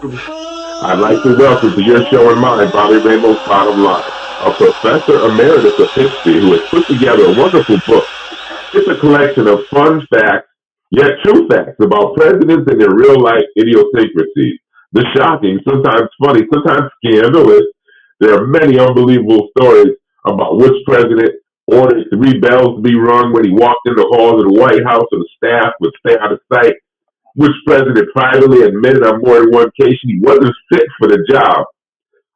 I'd like to welcome to your show and mine, Bobby Ramos Bottom Line, a professor emeritus of history who has put together a wonderful book. It's a collection of fun facts, yet true facts about presidents and their real-life idiosyncrasies. The shocking, sometimes funny, sometimes scandalous. There are many unbelievable stories about which president ordered three bells to be rung when he walked in the halls of the White House and the staff would stay out of sight. Which president privately admitted on more than one occasion he wasn't fit for the job.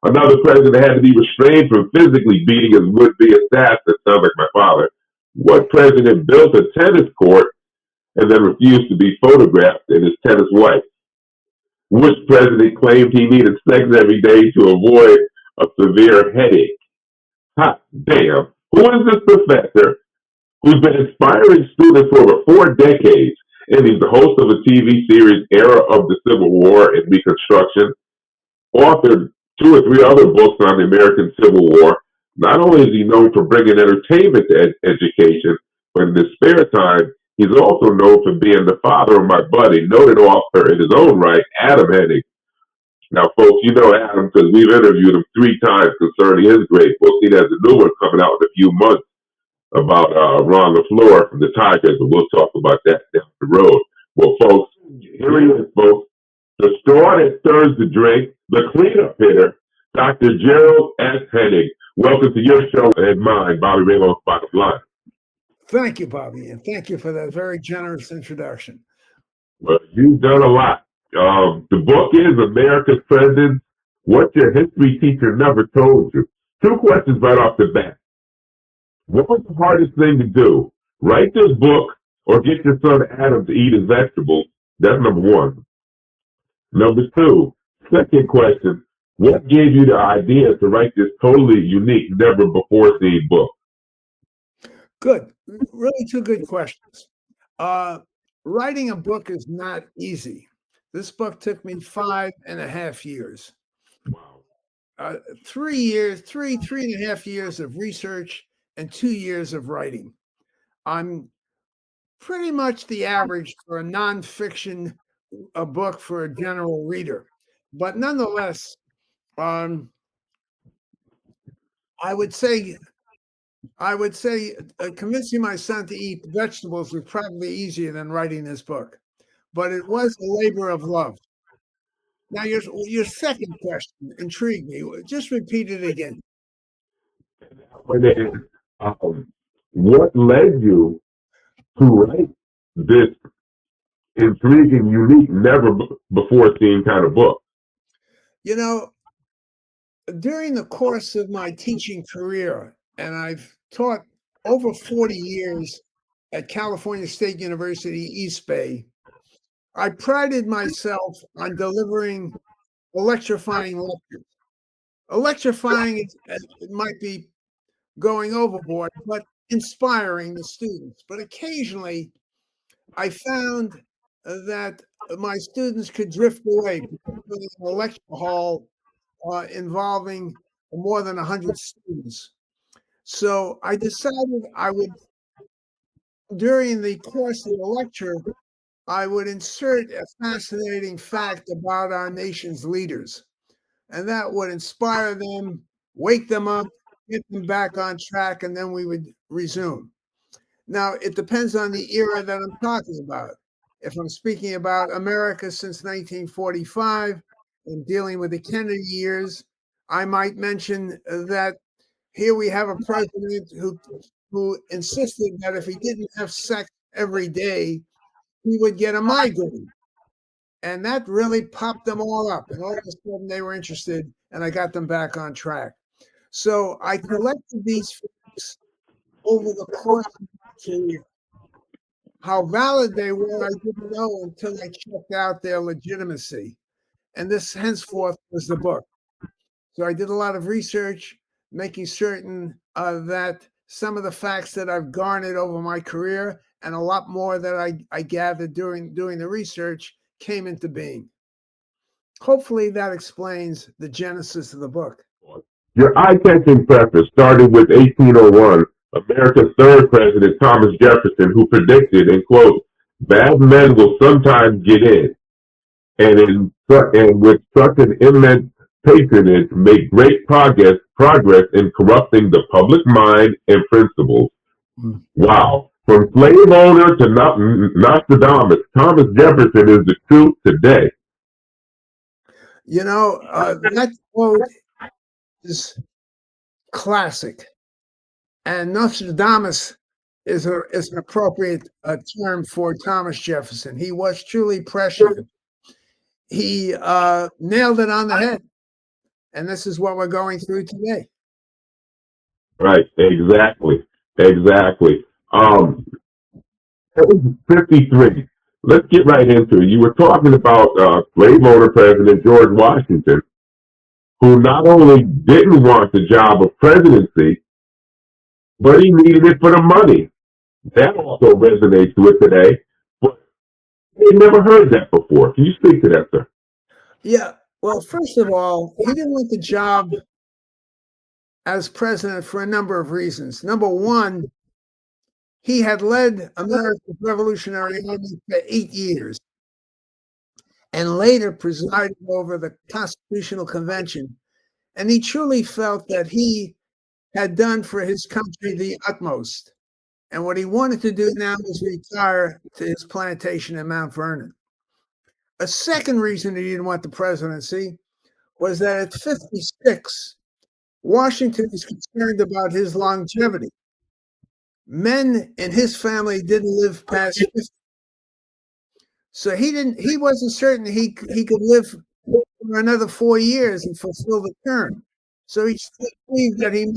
Another president had to be restrained from physically beating his would-be assassin, sounds like my father. What president built a tennis court and then refused to be photographed in his tennis wife? Which president claimed he needed sex every day to avoid a severe headache? Hot damn. Who is this professor who's been inspiring students for over 4 decades? And he's the host of a TV series, Era of the Civil War and Reconstruction, authored 2 or 3 other books on the American Civil War. Not only is he known for bringing entertainment to education, but in his spare time, he's also known for being the father of my buddy, noted author in his own right, Adam Henig. Now, folks, you know Adam because we've interviewed him 3 times concerning his great book. He has a new one coming out in a few months about Ron LaFleur from the Tigers, and we'll talk about that down the road. Well, folks, here he is, folks. The straw that stirs the drink, the cleanup hitter, Dr. Gerald S. Henig. Welcome to your show and mine, Bobby Ramos Bottom Line. Thank you, Bobby, and thank you for that very generous introduction. Well, you've done a lot. The book is America's Presidents, What Your History Teacher Never Told You. 2 questions right off the bat. What was the hardest thing to do? Write this book or get your son Adam to eat his vegetables? That's number 1. Number 2, second question, what gave you the idea to write this totally unique, never before seen book? Good. Really 2 good questions. Writing a book is not easy. This book took me 5.5 years. Wow. 3 years, 3.5 years of research and 2 years of writing. I'm pretty much the average for a nonfiction book for a general reader. But nonetheless, I would say convincing my son to eat vegetables was probably easier than writing this book. But it was a labor of love. Now, your second question intrigued me. Just repeat it again. What led you to write this intriguing, unique, never before seen kind of book? You know, during the course of my teaching career, and I've taught over 40 years at California State University, East Bay, I prided myself on delivering electrifying lectures. Electrying, it might be going overboard, but inspiring the students. But occasionally, I found that my students could drift away, particularly in a lecture hall involving more than 100 students. So I decided I would, during the course of the lecture, I would insert a fascinating fact about our nation's leaders. And that would inspire them, wake them up, get them back on track, and then we would resume. Now, it depends on the era that I'm talking about. If I'm speaking about America since 1945 and dealing with the Kennedy years, I might mention that here we have a president who insisted that if he didn't have sex every day, he would get a migraine. And that really popped them all up. And all of a sudden they were interested, and I got them back on track. So I collected these facts over the course of my career. How valid they were, I didn't know until I checked out their legitimacy. And this henceforth was the book. So I did a lot of research, making certain that some of the facts that I've garnered over my career and a lot more that I gathered during doing the research came into being. Hopefully that explains the genesis of the book. Your eye-catching preface started with 1801, America's 3rd president, Thomas Jefferson, who predicted, and quote, bad men will sometimes get in. And in and with such an immense patronage, make great progress in corrupting the public mind and principles. Wow. From slave owner to Nostradamus, Thomas Jefferson is the truth today. You know, that quote is classic. And Nostradamus is an appropriate term for Thomas Jefferson. He was truly prescient. He nailed it on the head. And this is what we're going through today. Right, exactly. Exactly. 53. Let's get right into it. You were talking about slave owner President George Washington, who not only didn't want the job of presidency, but he needed it for the money. That also resonates with today, but they never heard that before. Can you speak to that, sir? Yeah. Well, first of all, he didn't want the job as president for a number of reasons. Number one, he had led America's Revolutionary Army for 8 years and later presided over the Constitutional Convention. And he truly felt that he had done for his country the utmost. And what he wanted to do now was retire to his plantation in Mount Vernon. A second reason he didn't want the presidency was that at 56, Washington was concerned about his longevity. Men in his family didn't live past 50. So he wasn't certain he could live for another 4 years and fulfill the term. So he believed that he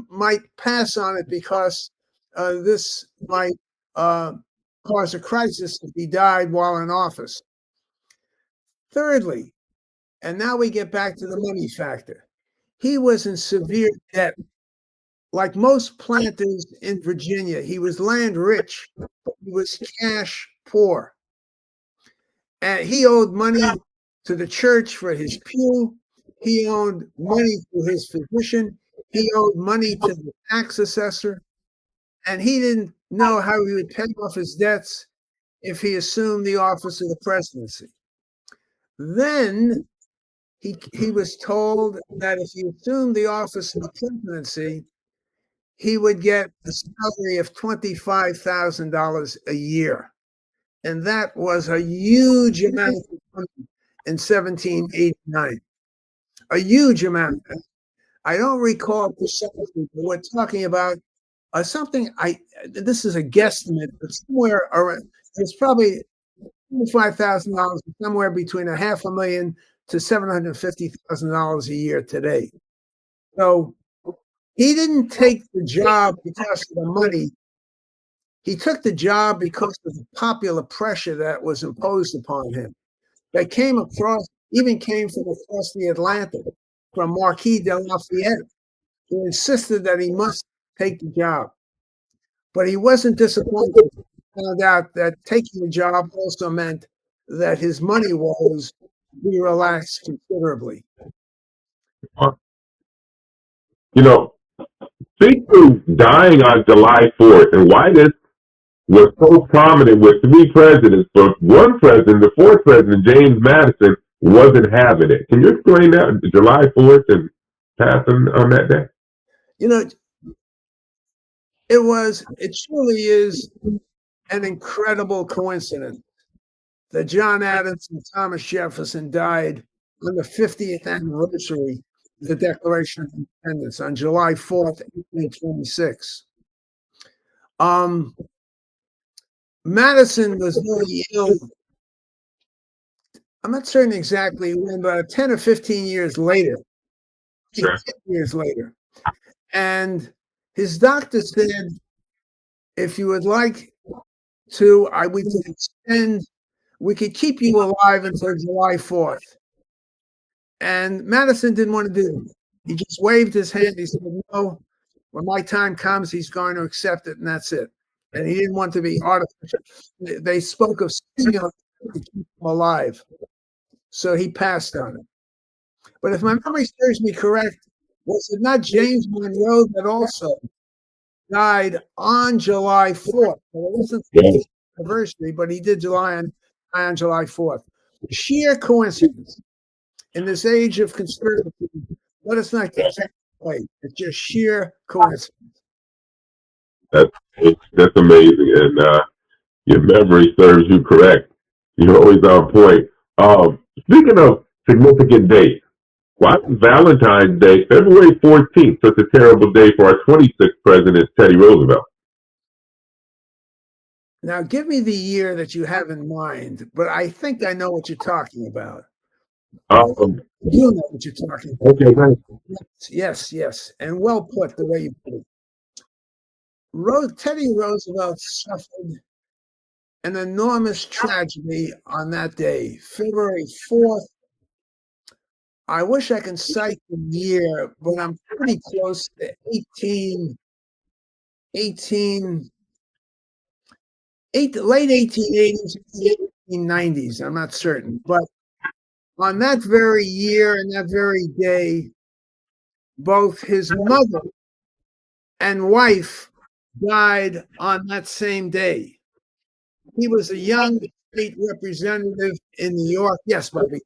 might pass on it because this might cause a crisis if he died while in office. Thirdly, and now we get back to the money factor, he was in severe debt. Like most planters in Virginia, he was land rich, but he was cash poor. And he owed money to the church for his pew. He owed money to his physician. He owed money to the tax assessor. And he didn't know how he would pay off his debts if he assumed the office of the presidency. Then he was told that if he assumed the office of the presidency, he would get a salary of $25,000 a year. And that was a huge amount of money in 1789. A huge amount. I don't recall precisely, but we're talking about something. This is a guesstimate, but somewhere around, it's probably $25,000, somewhere between $500,000 to $750,000 a year today. So he didn't take the job because of the money. He took the job because of the popular pressure that was imposed upon him. That came from across the Atlantic, from Marquis de Lafayette, who insisted that he must take the job. But he wasn't disappointed. He found out that taking the job also meant that his money woes be relaxed considerably. You know, speak to dying on July 4th and why this was so prominent with three presidents, but one president, the fourth president, James Madison, wasn't having it. Can you explain that, July 4th and passing on that day? You know, it truly is an incredible coincidence that John Adams and Thomas Jefferson died on the 50th anniversary of the Declaration of Independence on July 4th, 1826. Madison was very ill. I'm not certain exactly when, but 10 or 15 years later. Sure. 10 years later. And his doctor said, if you would like to, we could keep you alive until July 4th. And Madison didn't want to do it. He just waved his hand. He said, no, when my time comes, he's going to accept it, and that's it. And he didn't want to be artificial. They spoke of stimulants to keep him alive. So he passed on it. But if my memory serves me correct, was it not James Monroe that also died on July 4th? Well, it wasn't the anniversary, but he did die on July 4th. sheer coincidence. In this age of conspiracy, let us not get carried away. It's just sheer coincidence. That's amazing, and your memory serves you correct. You're always on point. Speaking of significant dates, why is Valentine's Day, February 14th, such a terrible day for our 26th president, Teddy Roosevelt? Now, give me the year that you have in mind, but I think I know what you're talking about. You know what you're talking about. Okay, thanks. Yes, and well put the way you put it. Teddy Roosevelt suffered an enormous tragedy on that day, February 4th. I wish I can cite the year, but I'm pretty close to late 1880s, 1890s. I'm not certain. But on that very year and that very day, both his mother and wife died on that same day. He was a young state representative in New York. Yes, Bobby.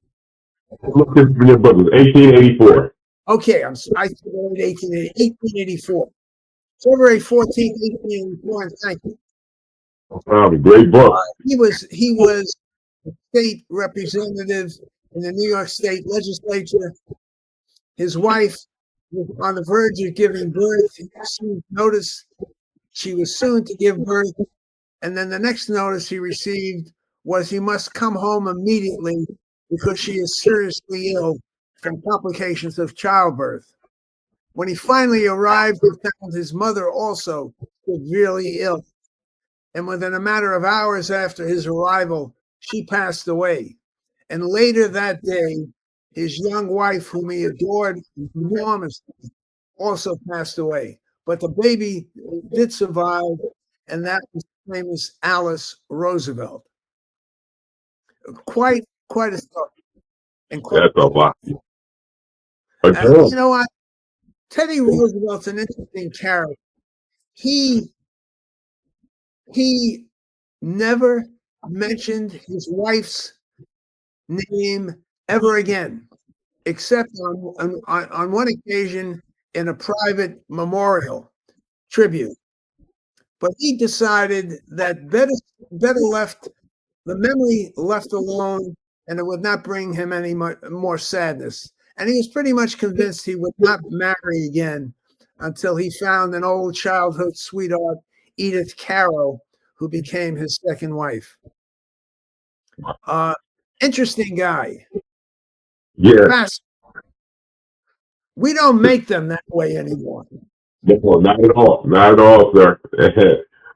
Look at your book. It was 1884. Okay, I said 1884. February 14th, 1884, and thank you. Wow, great book. He was a state representative in the New York State legislature. His wife was on the verge of giving birth. He received notice she was soon to give birth. And then the next notice he received was he must come home immediately because she is seriously ill from complications of childbirth. When he finally arrived, he found his mother also severely ill. And within a matter of hours after his arrival, she passed away. And later that day, his young wife, whom he adored enormously, also passed away. But the baby did survive, and that was the famous Alice Roosevelt. Quite a story. And That's a lot. you know what? Teddy Roosevelt's an interesting character. He never mentioned his wife's name ever again, except on one occasion in a private memorial tribute. But he decided that better left the memory left alone, and it would not bring him any more sadness. And he was pretty much convinced he would not marry again until he found an old childhood sweetheart, Edith Caro, who became his second wife. Interesting guy. Yeah. We don't make them that way anymore. No, not at all. Not at all, sir.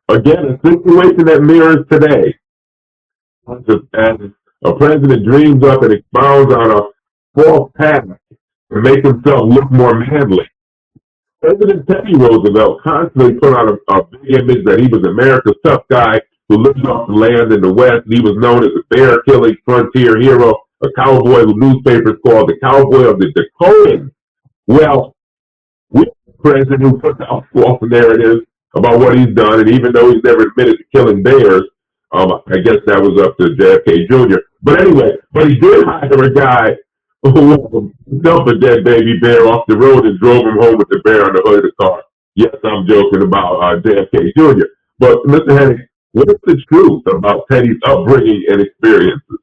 Again, a situation that mirrors today. As a president dreams up and expounds on a false path to make himself look more manly. President Teddy Roosevelt constantly put on a big image that he was America's tough guy who lived off the land in the West. He was known as a bear-killing frontier hero, a cowboy who newspapers called the cowboy of the Dakotas. Well, we have a president who puts out false narratives about what he's done, and even though he's never admitted to killing bears, I guess that was up to JFK Jr. But anyway, he did hire a guy who dumped a dead baby bear off the road and drove him home with the bear on the hood of the car. Yes, I'm joking about JFK Jr. But Mr. Henig, what is the truth about Teddy's upbringing and experiences?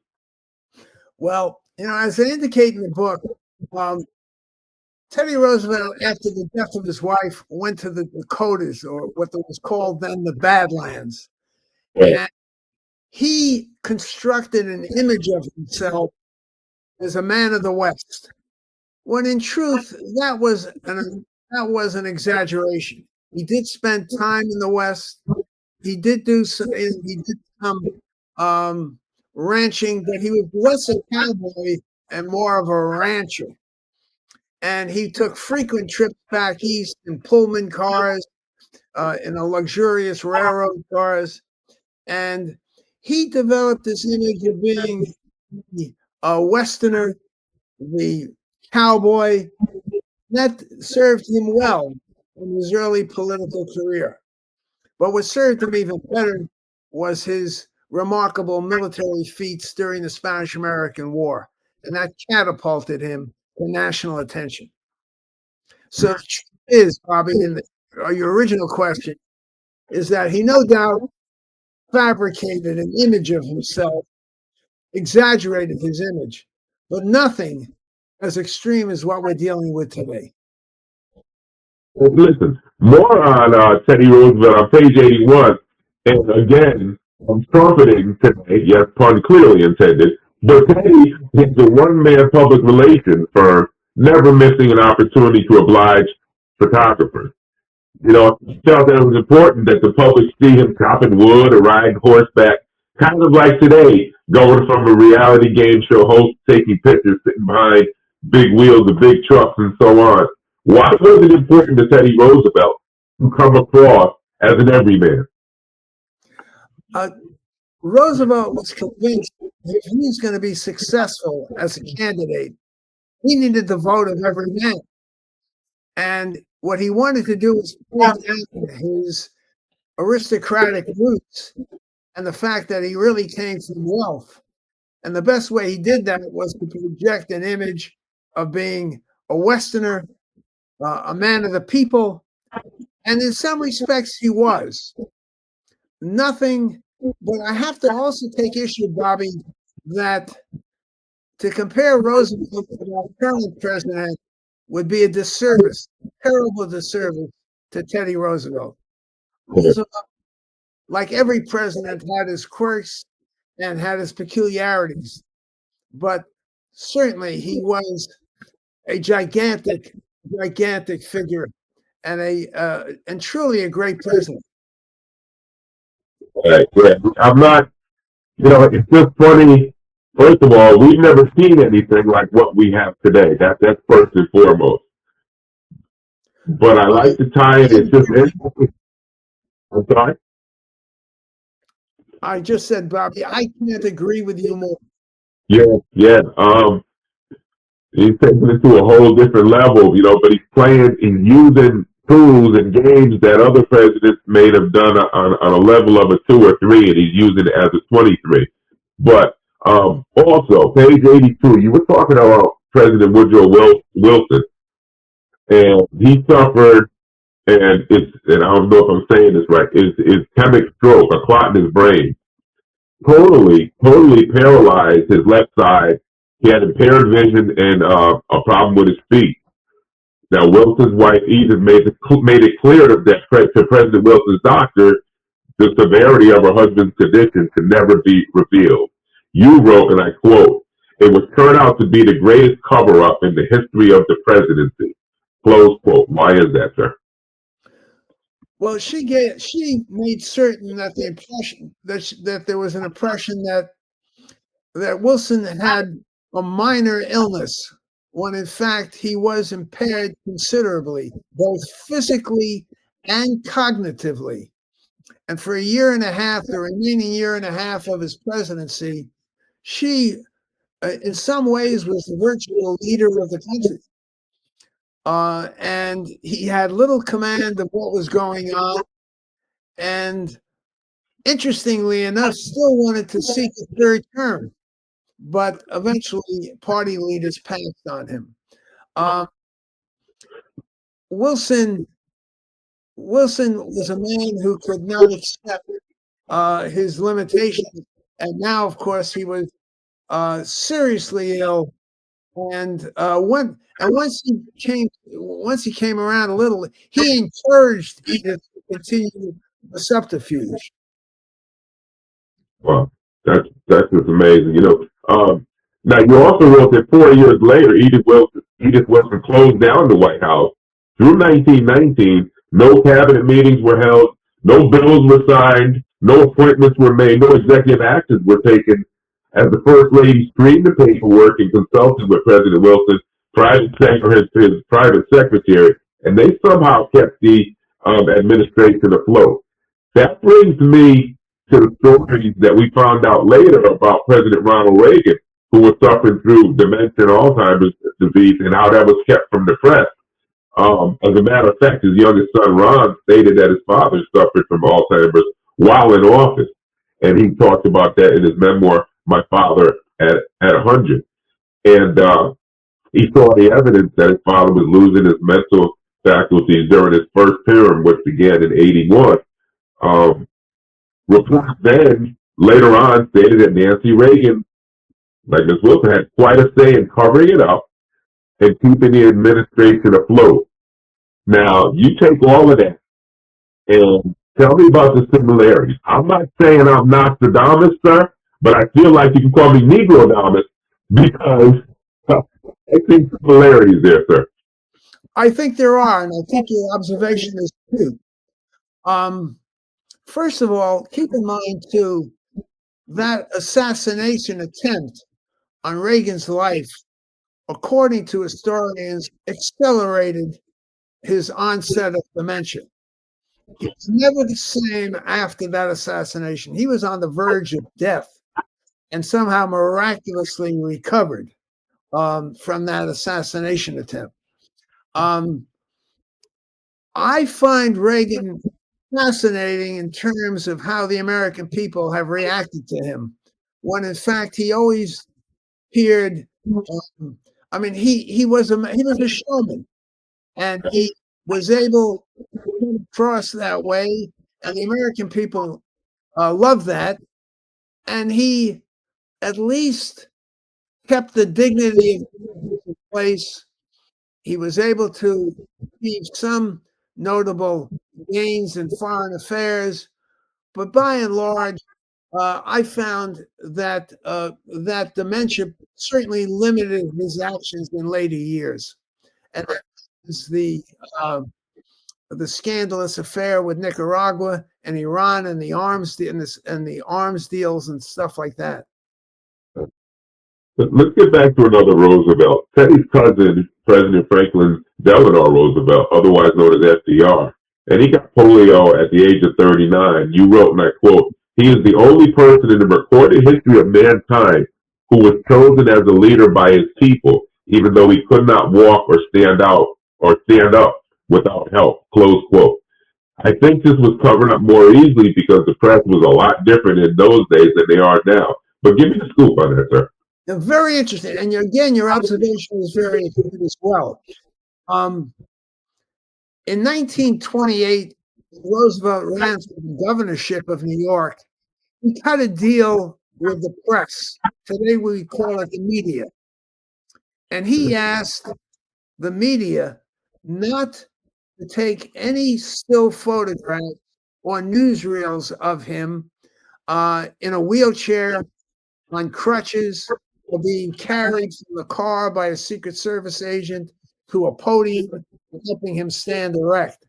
Well, as I indicate in the book, Teddy Roosevelt, after the death of his wife, went to the Dakotas, or what was called then the Badlands. Right. And he constructed an image of himself as a man of the West, when in truth that was an exaggeration. He did spend time in the West. He did some ranching, but he was less a cowboy and more of a rancher. And he took frequent trips back east in Pullman cars, in a luxurious railroad cars, and he developed this image of being a Westerner, the cowboy. That served him well in his early political career. But what served him even better was his remarkable military feats during the Spanish-American War, and that catapulted him to national attention. So the truth is, Bobby, in your original question, is that he no doubt fabricated an image of himself, exaggerated his image, but nothing as extreme as what we're dealing with today. Listen, more on Teddy Roosevelt on page 81. And again, I'm trumpeting today, yes, pun clearly intended, but Teddy is a one-man public relations firm, never missing an opportunity to oblige photographers. You know, he felt that it was important that the public see him chopping wood or riding horseback, kind of like today, going from a reality game show host taking pictures sitting behind big wheels of big trucks and so on. Why was it important to Teddy Roosevelt to come across as an everyman? Roosevelt was convinced that if he was going to be successful as a candidate, he needed the vote of every man. And what he wanted to do was point out his aristocratic roots and the fact that he really came from wealth. And the best way he did that was to project an image of being a Westerner, a man of the people. And in some respects, he was. Nothing, but I have to also take issue, Bobby, that to compare Roosevelt to our current president would be a disservice, terrible disservice to Teddy Roosevelt. Roosevelt, like every president, had his quirks and had his peculiarities, but certainly he was a gigantic figure and truly a great president. Right, yeah. I'm not, it's just funny. First of all, we've never seen anything like what we have today. That's first and foremost. But I like to tie it. It's just interesting. I'm sorry? I just said, Bobby, I can't agree with you more. Yeah. He's taking it to a whole different level, but he's using tools and games that other presidents may have done on a level of a 2 or 3, and he's using it as a 23. But also, page 82, you were talking about President Woodrow Wilson, and he suffered, and I don't know if I'm saying this right, is chemic stroke, a clot in his brain. Totally paralyzed his left side. He had impaired vision and a problem with his feet. Now, Wilson's wife Edith made it clear to President Wilson's doctor the severity of her husband's condition could never be revealed. You wrote, and I quote, "It would turn out to be the greatest cover-up in the history of the presidency." Close quote. Why is that, sir? Well, she made certain that the impression that there was an impression that Wilson had a minor illness, when in fact he was impaired considerably, both physically and cognitively. And for a year and a half, the remaining year and a half of his presidency, she, in some ways, was the virtual leader of the country. And he had little command of what was going on. And interestingly enough, still wanted to seek a third term. But eventually, party leaders passed on him. Wilson was a man who could not accept his limitations, and now, of course, he was seriously ill. And once he came around a little, he encouraged Edith to continue the subterfuge. Wow, that's just amazing. Now you also wrote that 4 years later, Edith Wilson closed down the White House. Through 1919, no cabinet meetings were held, no bills were signed, no appointments were made, no executive actions were taken. As the First Lady screened the paperwork and consulted with President Wilson's his private secretary, and they somehow kept the administration afloat. That brings me to the stories that we found out later about President Ronald Reagan, who was suffering through dementia and Alzheimer's disease, and how that was kept from the press. As a matter of fact, his youngest son, Ron, stated that his father suffered from Alzheimer's while in office. And he talked about that in his memoir, My Father at 100. And he saw the evidence that his father was losing his mental faculties during his first term, which began in 81. Um, Reports then, later on, stated that Nancy Reagan, like Ms. Wilson, had quite a say in covering it up and keeping the administration afloat. Now, you take all of that and tell me about the similarities. I'm not saying I'm Nostradamus, sir, but I feel like you can call me Negrodamus because I think similarities there, sir. I think there are, and I think your observation is true. First of all, keep in mind, too, that assassination attempt on Reagan's life, according to historians, accelerated his onset of dementia. He was never the same after that assassination. He was on the verge of death and somehow miraculously recovered from that assassination attempt. I find Reagan fascinating in terms of how the American people have reacted to him, when in fact he always appeared. He was a showman, and he was able to come across that way, and the American people loved that. And he at least kept the dignity of his place. He was able to achieve some notable gains in foreign affairs, but by and large, I found that that dementia certainly limited his actions in later years, and that is the scandalous affair with Nicaragua and Iran and the arms deals and stuff like that. But let's get back to another Roosevelt. Teddy's cousin, President Franklin Delano Roosevelt, otherwise known as FDR, and he got polio at the age of 39. You wrote, and I quote, "He is the only person in the recorded history of mankind who was chosen as a leader by his people, even though he could not walk or stand up without help." Close quote. I think this was covered up more easily because the press was a lot different in those days than they are now. But give me the scoop on that, sir. Very interesting. And again, your observation is very good as well. In 1928, Roosevelt ran for the governorship of New York. He cut a deal with the press. Today we call it the media. And he asked the media not to take any still photographs or newsreels of him in a wheelchair, on crutches, or being carried from the car by a Secret Service agent to a podium, helping him stand erect.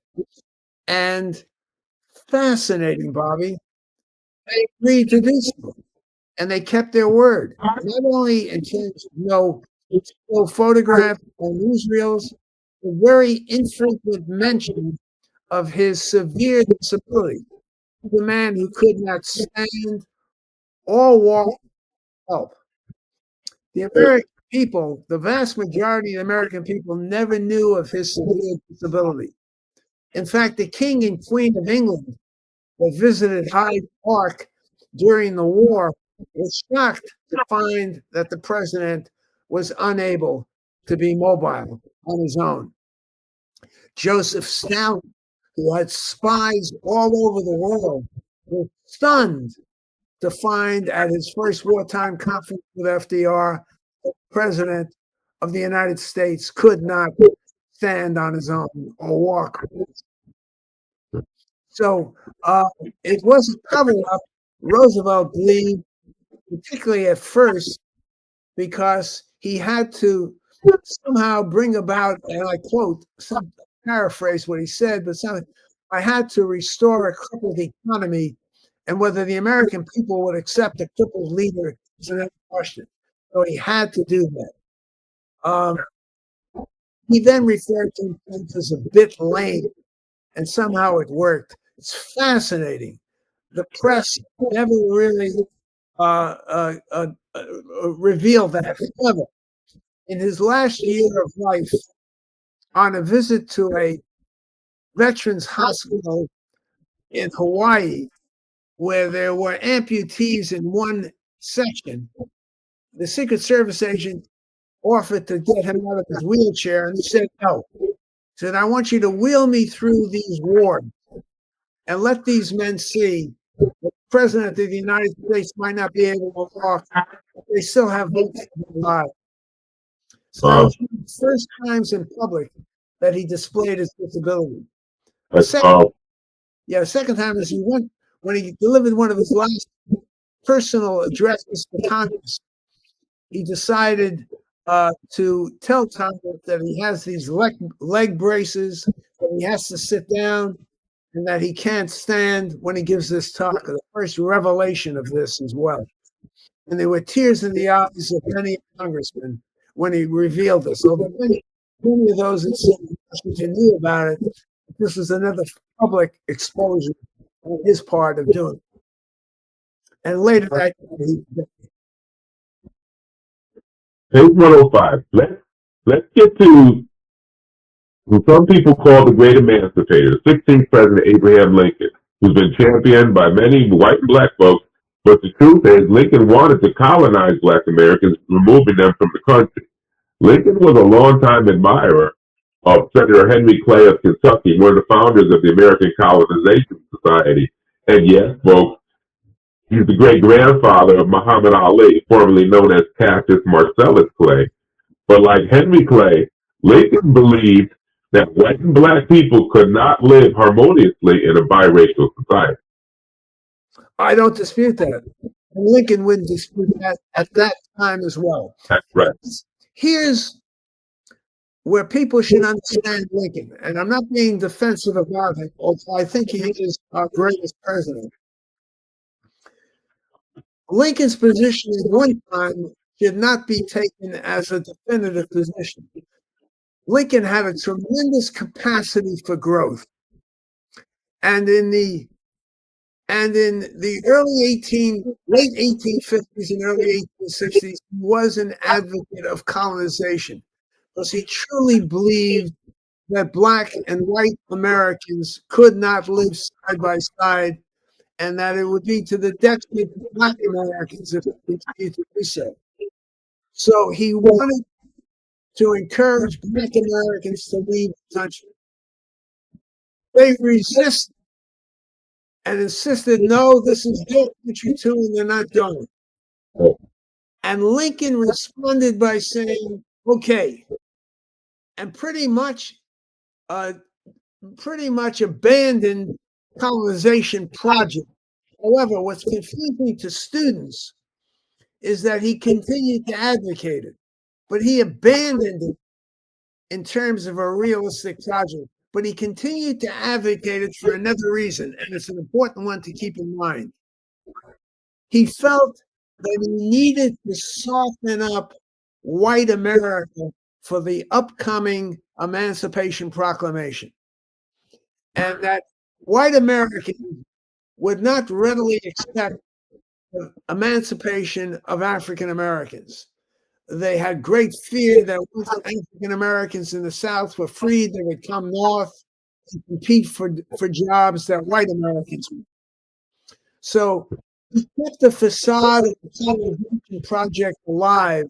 And fascinating, Bobby, they agreed to do so, and they kept their word. Not only in terms of no photograph or newsreels, but very infrequent mention of his severe disability. The man who could not stand or walk help. The American people, the vast majority of the American people, never knew of his severe disability. In fact, the King and Queen of England that visited Hyde Park during the war was shocked to find that the president was unable to be mobile on his own. Joseph Stalin, who had spies all over the world, was stunned to find at his first wartime conference with FDR, the president of the United States could not stand on his own or walk. So it wasn't covered up, Roosevelt believed, particularly at first, because he had to somehow bring about, and I quote, some paraphrase what he said, but something, I had to restore a crippled economy, and whether the American people would accept a crippled leader is another question. So he had to do that. He then referred to himself as a bit lame, and somehow it worked. It's fascinating. The press never really revealed that. However, in his last year of life, on a visit to a veterans hospital in Hawaii, where there were amputees in one section. The Secret Service agent offered to get him out of his wheelchair, and he said no. He said, I want you to wheel me through these wards and let these men see that the President of the United States might not be able to walk, but they still have votes in their lives. So that was one of the first times in public that he displayed his disability. The second time is he went when he delivered one of his last personal addresses to Congress. He decided to tell Congress that he has these leg braces, that he has to sit down, and that he can't stand when he gives this talk. The first revelation of this as well. And there were tears in the eyes of many congressmen when he revealed this. Although many of those in Washington knew about it, this was another public exposure on his part of doing it. And later that Page 105. Let's get to who some people call the great emancipator, the 16th President Abraham Lincoln, who's been championed by many white and black folks. But the truth is, Lincoln wanted to colonize black Americans, removing them from the country. Lincoln was a longtime admirer of Senator Henry Clay of Kentucky, one of the founders of the American Colonization Society. And yes, folks, he's the great-grandfather of Muhammad Ali, formerly known as Cassius Marcellus Clay. But like Henry Clay, Lincoln believed that white and black people could not live harmoniously in a biracial society. I don't dispute that. And Lincoln wouldn't dispute that at that time as well. That's right. Here's where people should understand Lincoln. And I'm not being defensive about him, although I think he is our greatest president. Lincoln's position at one time should not be taken as a definitive position. Lincoln had a tremendous capacity for growth. And in the late 1850s and early 1860s, he was an advocate of colonization because he truly believed that black and white Americans could not live side by side, and that it would be to the detriment of black Americans if it continued to do so. So he wanted to encourage black Americans to leave the country. They resisted and insisted, no, this is their country too, and they're not going. And Lincoln responded by saying, okay, and pretty much abandoned colonization project. However, what's confusing to students is that he continued to advocate it, but he abandoned it in terms of a realistic project. But he continued to advocate it for another reason, and it's an important one to keep in mind. He felt that he needed to soften up white America for the upcoming Emancipation Proclamation, and that white Americans would not readily accept the emancipation of African Americans. They had great fear that once African Americans in the South were freed, they would come north and compete for jobs that white Americans would. So he kept the facade of the colonization project alive.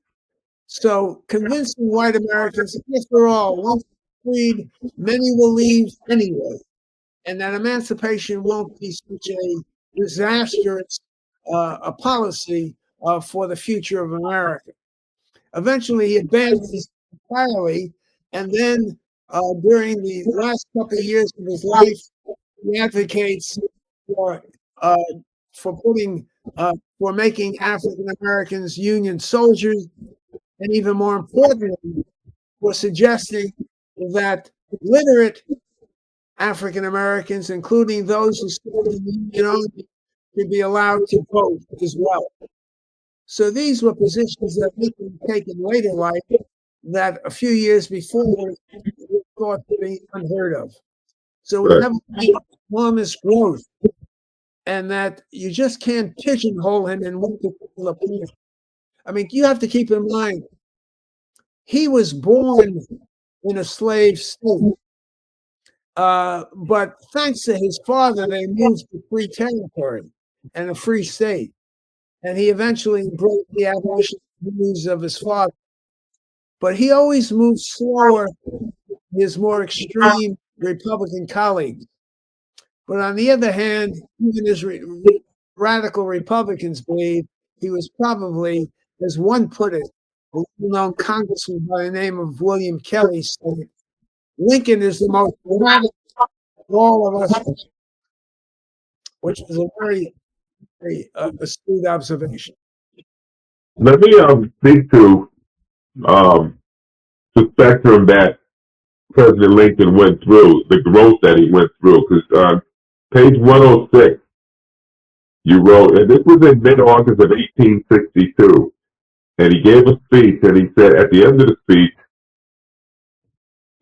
So convincing white Americans, after all, once freed, many will leave anyway, and that emancipation won't be such a disastrous a policy for the future of America. Eventually, he abandoned this entirely, and then during the last couple of years of his life, he advocates for making African Americans Union soldiers, and even more importantly, for suggesting that literate African Americans, including those who served in the Union Army, should be allowed to vote as well. So these were positions that Lincoln taken later life that a few years before were thought to be unheard of. So we have enormous growth, and that you just can't pigeonhole him in one particular point. I mean, you have to keep in mind, he was born in a slave state, but thanks to his father, they moved to free territory. and a free state. And he eventually embraced the abolition views of his father. But he always moved slower than his more extreme Republican colleagues. But on the other hand, even as radical Republicans believe, he was probably, as one put it, a well-known congressman by the name of William Kelly said, Lincoln is the most radical of all of us, which is a very, very astute observation. Let me speak to the spectrum that President Lincoln went through, the growth that he went through. Because page 106, you wrote, and this was in mid-August of 1862, and he gave a speech, and he said, at the end of the speech,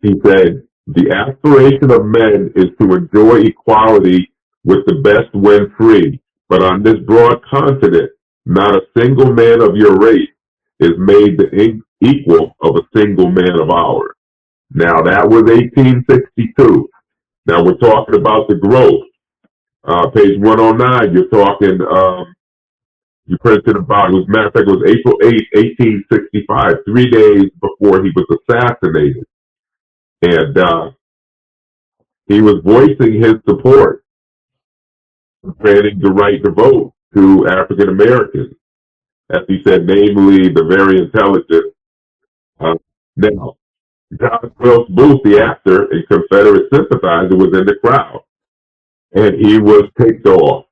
he said, the aspiration of men is to enjoy equality with the best when free, but on this broad continent, not a single man of your race is made the equal of a single man of ours. Now, that was 1862. Now, we're talking about the growth. Page 109, you're talking, you printed about, it was, matter of fact, it was April 8th, 1865, 3 days before he was assassinated. And he was voicing his support, granting the right to vote to African Americans, as he said, namely the very intelligent. Now, John Wilkes Booth, the actor and Confederate sympathizer, was in the crowd, and he was ticked off,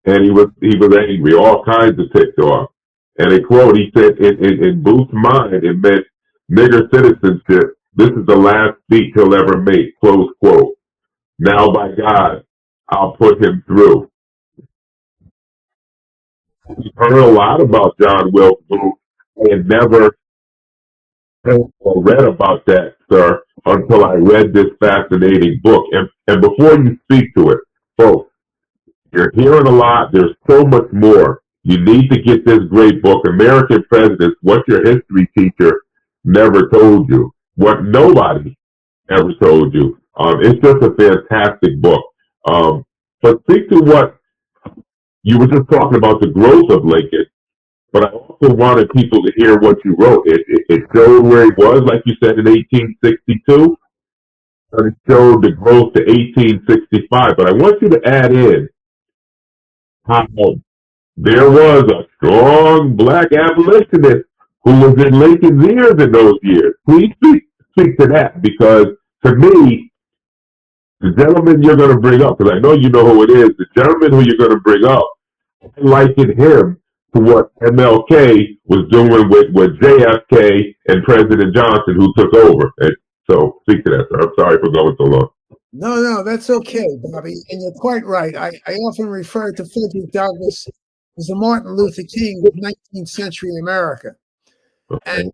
and he was angry, all kinds of ticked off. And a quote, he said, in Booth's mind, it meant nigger citizenship. This is the last speech he'll ever make, close quote. Now, by God, I'll put him through. We've heard a lot about John Wilkes Booth. I had never read about that, sir, until I read this fascinating book. And before you speak to it, folks, you're hearing a lot. There's so much more. You need to get this great book, American Presidents, What Your History Teacher Never Told You, What Nobody Ever Told You. It's just a fantastic book. But speak to what you were just talking about, the growth of Lincoln, but I also wanted people to hear what you wrote. It showed where he was, like you said, in 1862, and it showed the growth to 1865. But I want you to add in how there was a strong black abolitionist who was in Lincoln's ears in those years. Please speak to that, because to me, the gentleman you're going to bring up, because I know you know who it is, the gentleman who you're going to bring up, I liken him to what MLK was doing with JFK and President Johnson, who took over. And so speak to that, sir. I'm sorry for going so long. No, that's okay, Bobby. And you're quite right. I often refer to Frederick Douglass as the Martin Luther King of 19th century America. Okay. And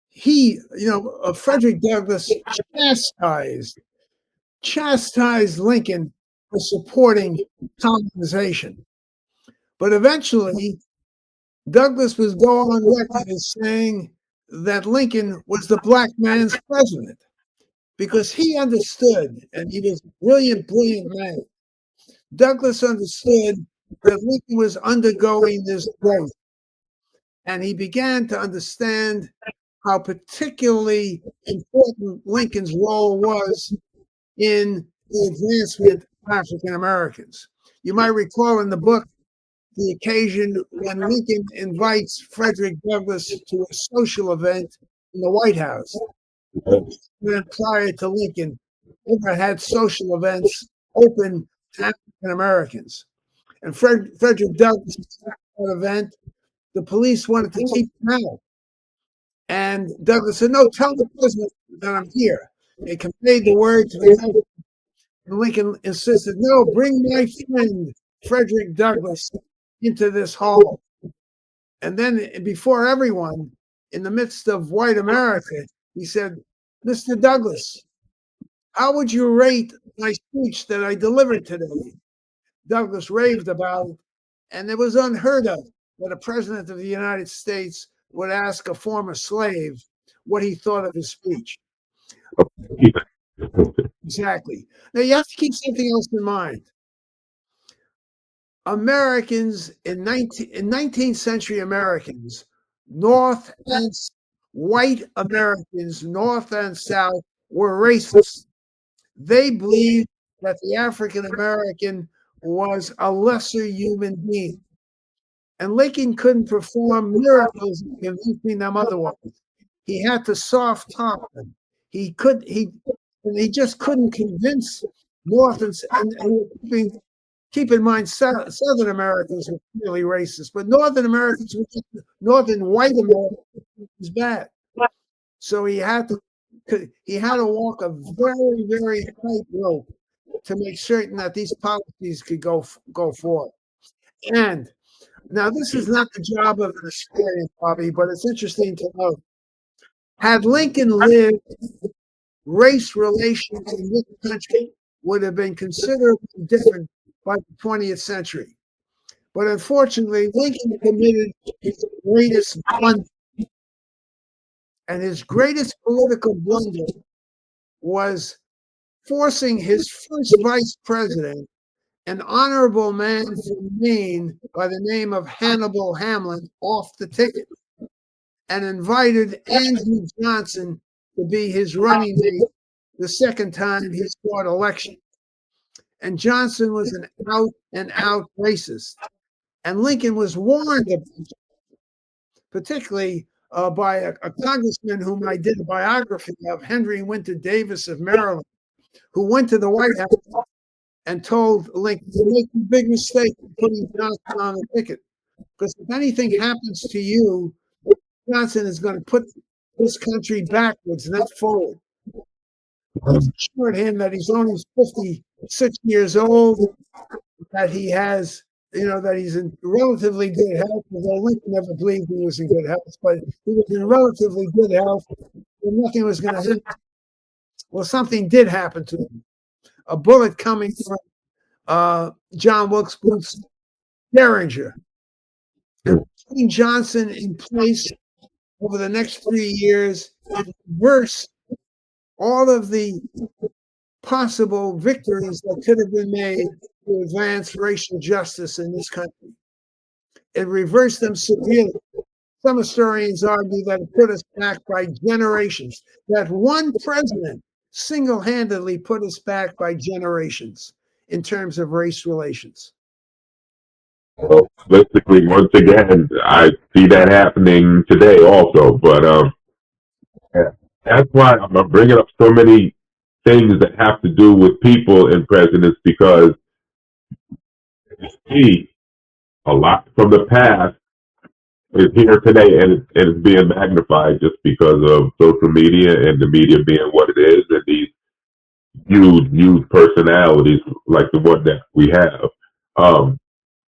he, Frederick Douglass chastised Lincoln for supporting colonization. But eventually, Douglass was going on record as saying that Lincoln was the black man's president, because he understood, and he was a brilliant man. Douglass understood that Lincoln was undergoing this growth, and he began to understand how particularly important Lincoln's role was in the advancement of African Americans. You might recall in the book the occasion when Lincoln invites Frederick Douglass to a social event in the White House. And prior to Lincoln, never had social events open to African Americans. And Frederick Douglass at that event, the police wanted to keep him out. And Douglass said, no, tell the president that I'm here. They conveyed the word to the president. And Lincoln insisted, no, bring my friend Frederick Douglass into this hall. And then before everyone, in the midst of white America, he said, Mr. Douglass, how would you rate my speech that I delivered today? Douglass raved about it, and it was unheard of that a president of the United States would ask a former slave what he thought of his speech. Exactly. Now, you have to keep something else in mind. Americans in 19th century Americans, North and white Americans, North and South, were racist. They believed that the African American was a lesser human being. And Lincoln couldn't perform miracles in convincing them otherwise. He had to soft top them. He just couldn't convince North and keep in mind, Southern Americans were really racist, but Northern Americans, Northern white Americans, was bad. So he had to walk a very, very tight rope to make certain that these policies could go forward. And now this is not the job of an historian, Bobby, but it's interesting to note. Had Lincoln lived, race relations in this country would have been considerably different by the 20th century. But unfortunately, Lincoln committed his greatest blunder. And his greatest political blunder was forcing his first vice president, an honorable man from Maine by the name of Hannibal Hamlin, off the ticket and invited Andrew Johnson to be his running mate the second time he sought election. And Johnson was an out and out racist. And Lincoln was warned about it, particularly by a congressman whom I did a biography of, Henry Winter Davis of Maryland, who went to the White House and told Lincoln, "You're making a big mistake putting Johnson on the ticket, because if anything happens to you, Johnson is going to put this country backwards, not forward." He assured him that he's only 56 years old, that he has, that he's in relatively good health, although Lincoln never believed he was in good health, but he was in relatively good health, and nothing was going to happen. Well, something did happen to him. A bullet coming from John Wilkes Booth's Derringer. And putting Johnson in place over the next 3 years, reverse all of the possible victories that could have been made to advance racial justice in this country. It reversed them severely. Some historians argue that it put us back by generations, that one president single-handedly put us back by generations in terms of race relations. Well, basically, once again, I see that happening today also. But that's why I'm bringing up so many things that have to do with people and presidents, because you see a lot from the past is here today, and it's being magnified just because of social media and the media being what it is, and these huge personalities like the one that we have.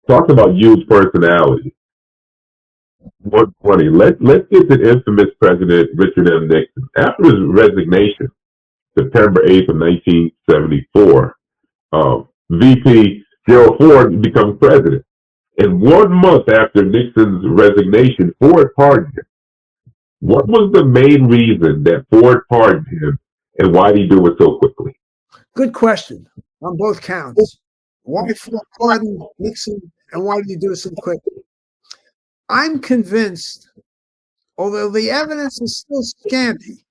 Talking about huge personalities. 120. Let's get to infamous President Richard M. Nixon. After his resignation, September 8th of 1974, VP Gerald Ford becomes president. And 1 month after Nixon's resignation, Ford pardoned him. What was the main reason that Ford pardoned him, and why did he do it so quickly? Good question on both counts. Why Ford pardoned Nixon, and why did he do it so quickly? I'm convinced, although the evidence is still scanty,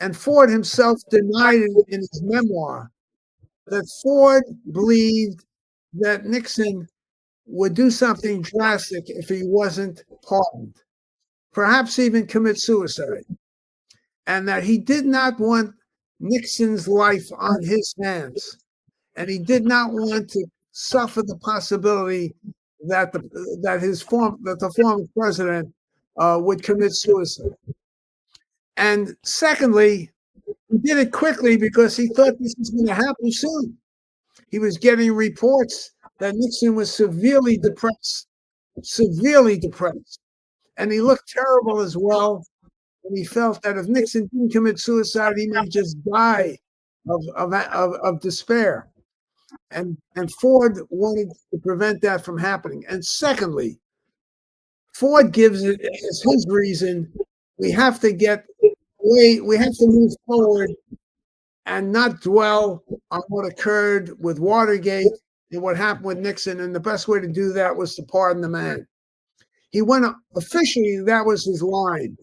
and Ford himself denied it in his memoir, that Ford believed that Nixon would do something drastic if he wasn't pardoned, perhaps even commit suicide, and that he did not want Nixon's life on his hands, and he did not want to suffer the possibility that the former president would commit suicide. And secondly, he did it quickly because he thought this was going to happen soon. He was getting reports that Nixon was severely depressed, and he looked terrible as well. And he felt that if Nixon didn't commit suicide, he might just die of despair. And Ford wanted to prevent that from happening. And secondly, Ford gives it as his reason: we have to move forward and not dwell on what occurred with Watergate in what happened with Nixon, and the best way to do that was to pardon the man. He went officially, that was his line,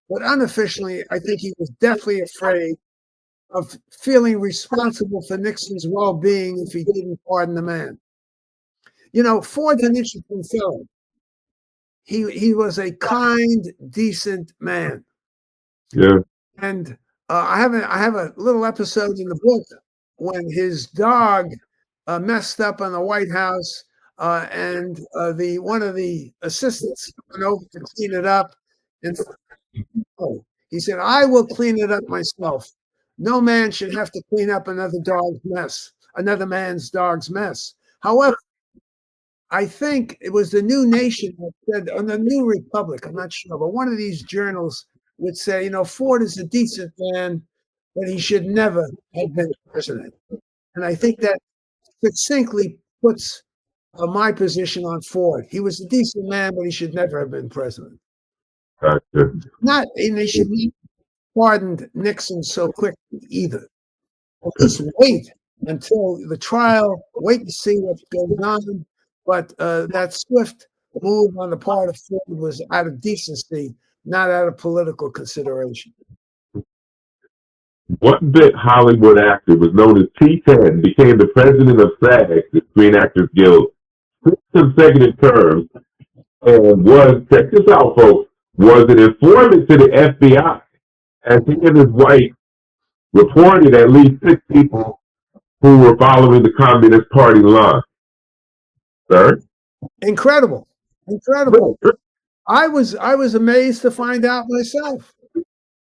but unofficially, I think he was deathly afraid of feeling responsible for Nixon's well-being if he didn't pardon the man. You know, Ford's an interesting fellow. He was a kind, decent man. Yeah. And I have a little episode in the book when his dog messed up on the White House, and one of the assistants went over to clean it up, and he said, "I will clean it up myself. No man should have to clean up another man's dog's mess." However, I think it was the New Nation that said, or the New Republic, I'm not sure, but one of these journals would say, you know, Ford is a decent man, but he should never have been president. And I think that succinctly puts my position on Ford. He was a decent man, but he should never have been president. Gotcha. And they should not pardoned Nixon so quickly either. At least wait until the trial, wait to see what goes on. But that swift move on the part of Ford was out of decency, not out of political consideration. One bit Hollywood actor was known as T10 became the president of SAG, the Screen Actors Guild, 6 consecutive terms, and was, check this out, folks, was an informant to the FBI, as he and his wife reported at least 6 people who were following the Communist Party line. Sir? Incredible. I was amazed to find out myself.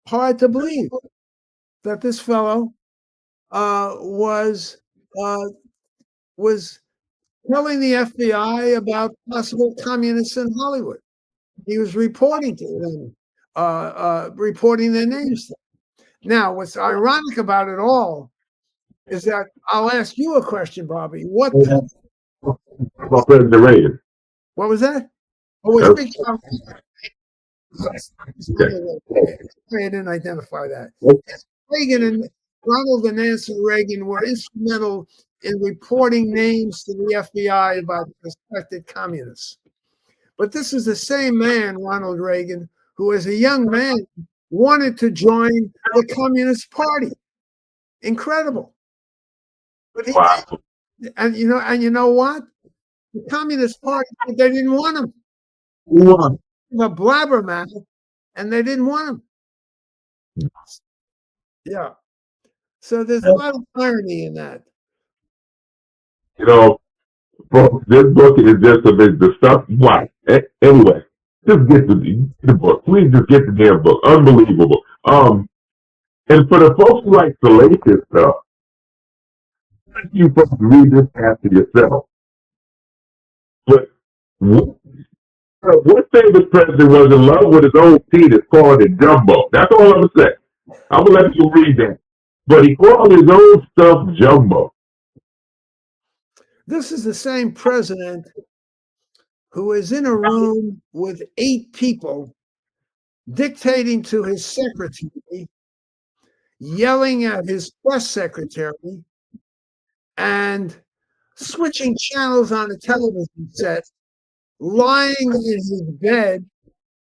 Hard to believe that this fellow was telling the FBI about possible communists in Hollywood. He was reporting to them, reporting their names. Now, what's ironic about it all is that I'll ask you a question, Bobby. What About President Reagan. What was that? Oh, we're speaking about. I didn't identify that. Reagan and Ronald and Nancy Reagan were instrumental in reporting names to the FBI about suspected communists. But this is the same man, Ronald Reagan, who as a young man wanted to join the Communist Party. Incredible. But he did. And you know what? The Communist Party, they didn't want him. A blabbermouth, and they didn't want him. Yeah. So there's a lot of irony in that. You know, this book is just the stuff. Why? Anyway, just get the book. Please just get the damn book. Unbelievable. And for the folks who like salacious stuff, you folks read this after yourself. But what famous president was in love with his own penis, calling it jumbo? That's all I'm gonna say. I'm gonna let you read that. But he called his own stuff jumbo. This is the same president who is in a room with 8 people dictating to his secretary, yelling at his press secretary, and switching channels on a television set, lying in his bed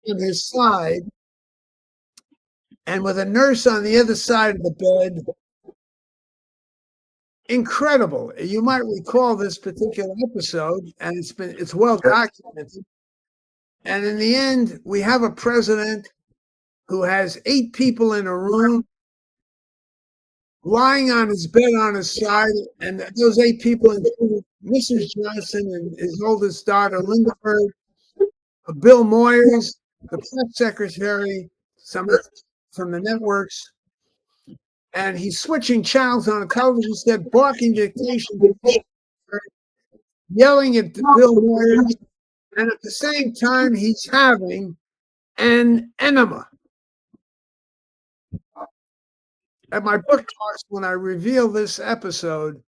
on his side, and with a nurse on the other side of the bed. Incredible. You might recall this particular episode, and it's well documented. And in the end, we have a president who has 8 people in a room, lying on his bed on his side, and those 8 people include Mrs. Johnson and his oldest daughter, Linda Bird, Bill Moyers, the press secretary, some from the networks, and he's switching channels on a television set, barking dictation, yelling at Bill Moyers, and at the same time, he's having an enema. At my book talks, when I reveal this episode,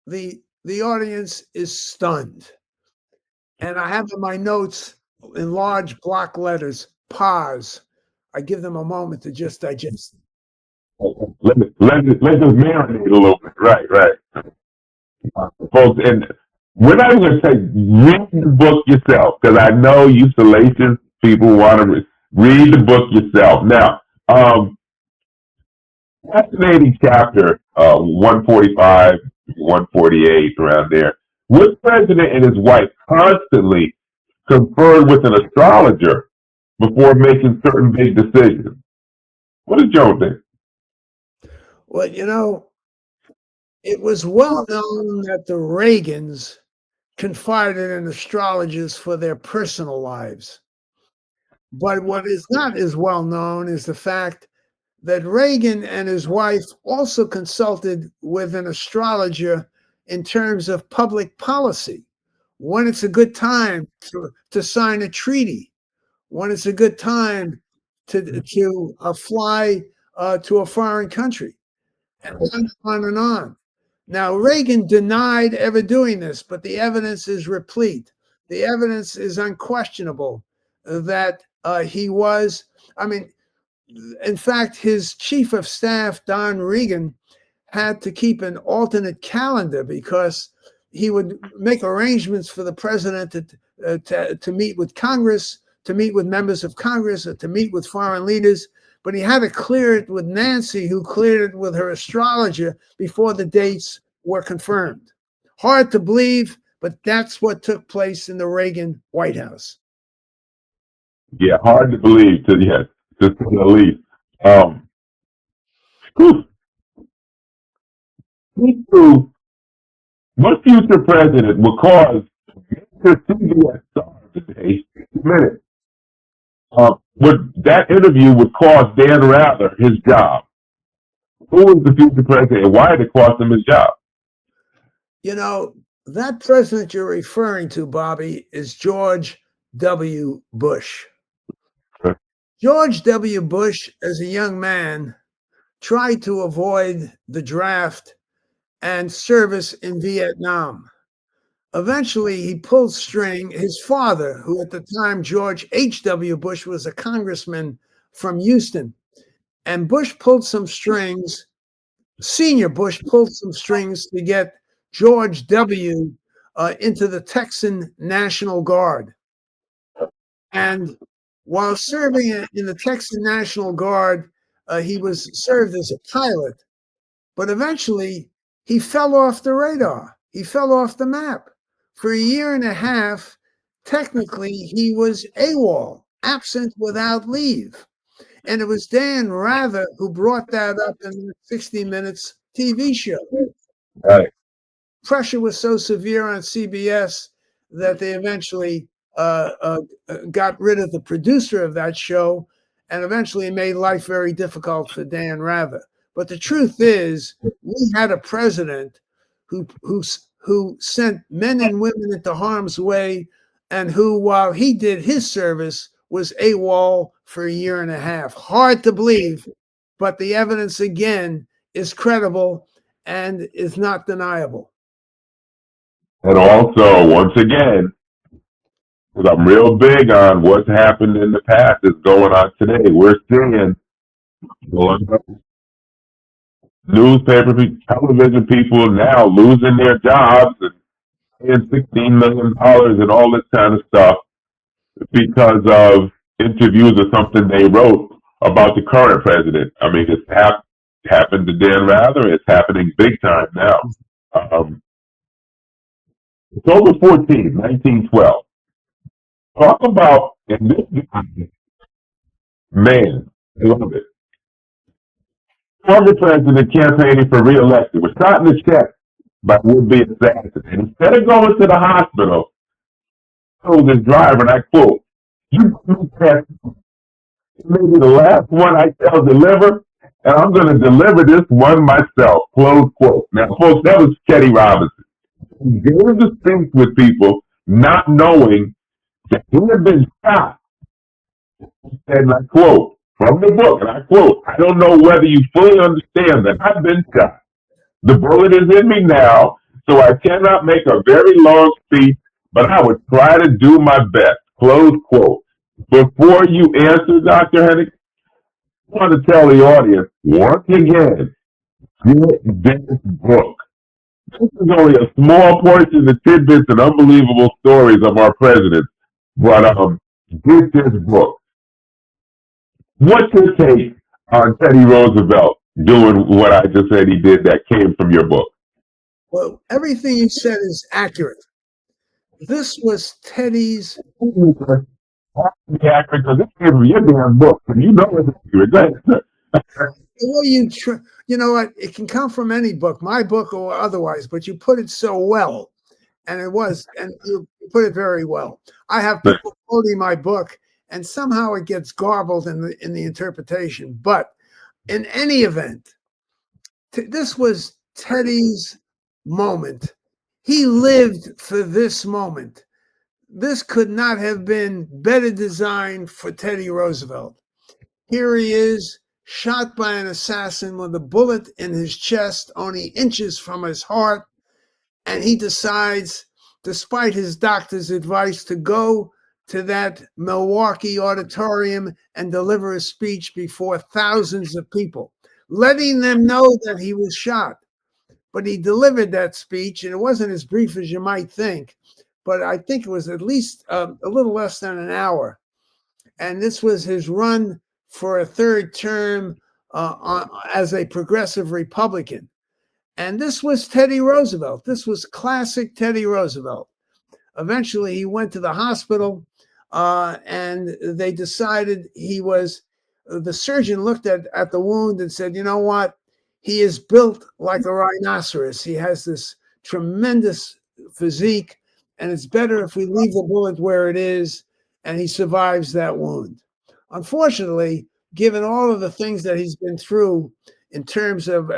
the audience is stunned. And I have in my notes in large block letters, pause. I give them a moment to just digest. Let us marinate a little bit. Right. folks. And we're not even going to say read the book yourself, because I know you salacious people want to read the book yourself. Now, fascinating chapter 145, 148, around there. Which president and his wife constantly conferred with an astrologer before making certain big decisions? What does Joe think? Well, it was well known that the Reagans confided in astrologers for their personal lives. But what is not as well known is the fact that Reagan and his wife also consulted with an astrologer in terms of public policy, when it's a good time to sign a treaty, when it's a good time to fly to a foreign country, and on and on. Now, Reagan denied ever doing this, but the evidence is replete. The evidence is unquestionable that he was, I mean, in fact, his chief of staff, Don Regan, had to keep an alternate calendar because he would make arrangements for the president to meet with Congress, to meet with members of Congress, or to meet with foreign leaders. But he had to clear it with Nancy, who cleared it with her astrologer before the dates were confirmed. Hard to believe, but that's what took place in the Reagan White House. Yeah, hard to believe, to say the least. What future president would cause Mr. CBS star today, minute, would that interview would cost Dan Rather his job? Who was the future president, and why did it cost him his job? That president you're referring to, Bobby, is George W. Bush. George W. Bush, as a young man, tried to avoid the draft and service in Vietnam. Eventually, he pulled string. His father, who at the time, George H.W. Bush, was a congressman from Houston. And Bush pulled some strings. Senior Bush pulled some strings to get George W. Into the Texan National Guard. And while serving in the Texan National Guard, he was served as a pilot. But eventually, he fell off the radar. He fell off the map. For a year and a half, technically, he was AWOL, absent without leave. And it was Dan Rather who brought that up in the 60 Minutes TV show. Right. Pressure was so severe on CBS that they eventually got rid of the producer of that show, and eventually made life very difficult for Dan Rather. But the truth is, we had a president who sent men and women into harm's way, and who, while he did his service, was AWOL for a year and a half. Hard to believe, but the evidence, again, is credible and is not deniable. And also, once again, because I'm real big on what's happened in the past is going on today. We're seeing newspaper people, television people now losing their jobs and paying $16 million and all this kind of stuff because of interviews or something they wrote about the current president. I mean, it's happened to Dan Rather. It's happening big time now. October 14, 1912. Talk about, in this man, I love it. Former president campaigning for re-election was shot in the chest by would-be assassin. And instead of going to the hospital, told his driver, and I quote, "You test maybe the last one I shall deliver, and I'm going to deliver this one myself." Close quote. Now, folks, that was Teddy Robinson. He gave the speech with people not knowing that he had been shot. And I quote from the book, and I quote, "I don't know whether you fully understand that I've been shot. The bullet is in me now, so I cannot make a very long speech, but I would try to do my best." Close quote. Before you answer, Dr. Henig, I want to tell the audience once again, get this book. This is only a small portion of tidbits and unbelievable stories of our presidents. But get this book. What's your take on Teddy Roosevelt doing what I just said he did that came from your book? Well, everything you said is accurate. This was Teddy's. Be accurate because this came from your damn book, and you know it's accurate. Go ahead. The way you know what? It can come from any book, my book or otherwise, but you put it so well, and you put it very well. I have people quoting my book, and somehow it gets garbled in the interpretation. But in any event, this was Teddy's moment. He lived for this moment. This could not have been better designed for Teddy Roosevelt. Here he is, shot by an assassin with a bullet in his chest, only inches from his heart, and he decides, despite his doctor's advice, to go to that Milwaukee auditorium and deliver a speech before thousands of people, letting them know that he was shot. But he delivered that speech, and it wasn't as brief as you might think, but I think it was at least a little less than an hour. And this was his run for a third term as a progressive Republican. And this was Teddy Roosevelt. This was classic Teddy Roosevelt. Eventually, he went to the hospital, and they decided the surgeon looked at the wound and said, you know what? He is built like a rhinoceros. He has this tremendous physique, and it's better if we leave the bullet where it is, and he survives that wound. Unfortunately, given all of the things that he's been through in terms of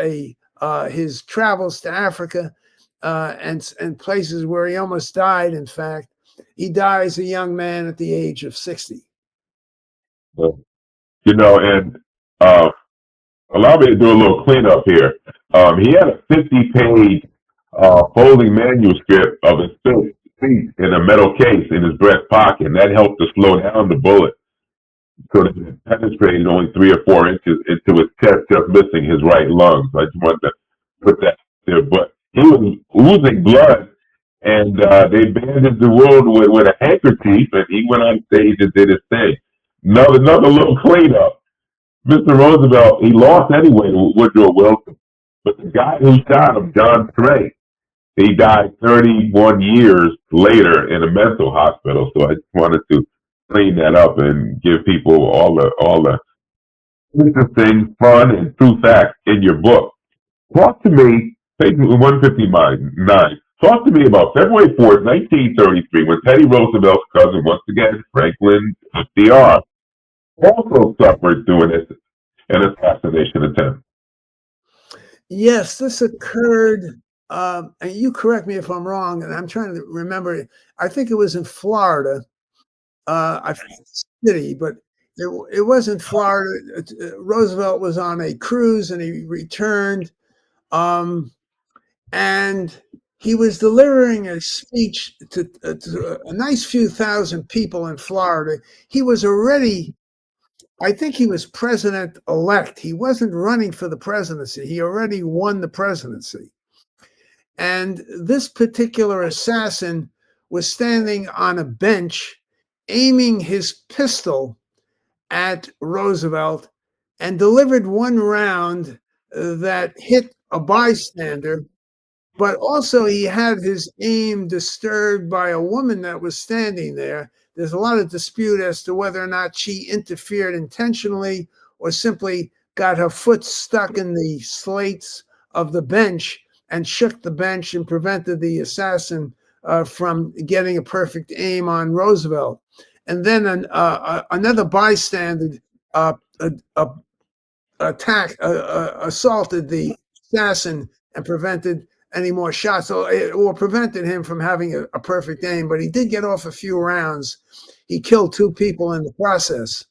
his travels to Africa and places where he almost died, in fact, he dies a young man at the age of 60. And allow me to do a little cleanup here. He had a 50-page folding manuscript of his speech in a metal case in his breast pocket, and that helped to slow down the bullet so that it penetrated only 3 or 4 inches into his chest, just missing his right lung. So I just wanted to put that there. But he was oozing blood, and they bandaged the wound with a handkerchief, and he went on stage and did his thing. Another little cleanup. Mr. Roosevelt, he lost anyway to Woodrow Wilson. But the guy who shot him, John Trey, he died 31 years later in a mental hospital. So I just wanted to clean that up and give people all the interesting, fun, and true facts in your book. Talk to me, page 159. Talk to me about February 4th, 1933, when Teddy Roosevelt's cousin, once again, Franklin D.R., also suffered doing an assassination attempt. Yes, this occurred, and you correct me if I'm wrong, and I'm trying to remember. I think it was in Florida. I forget the city, but it wasn't Florida. Roosevelt was on a cruise, and he returned, and he was delivering a speech to a nice few thousand people in Florida. He was already, I think he was president-elect. He wasn't running for the presidency. He already won the presidency. And this particular assassin was standing on a bench, aiming his pistol at Roosevelt, and delivered one round that hit a bystander. But also he had his aim disturbed by a woman that was standing there. There's a lot of dispute as to whether or not she interfered intentionally or simply got her foot stuck in the slates of the bench and shook the bench and prevented the assassin from getting a perfect aim on Roosevelt. And then another bystander assaulted the assassin and prevented any more shots, or prevented him from having a perfect aim. But he did get off a few rounds. He killed 2 people in the process.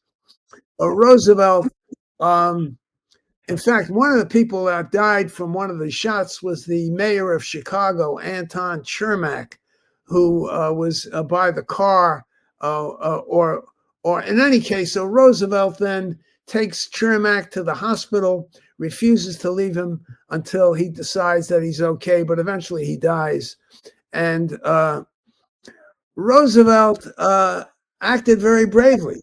Roosevelt, in fact, one of the people that died from one of the shots was the mayor of Chicago, Anton Chermak, who was by the car, or in any case. So Roosevelt then takes Chermak to the hospital, refuses to leave him until he decides that he's okay, but eventually he dies. And Roosevelt acted very bravely.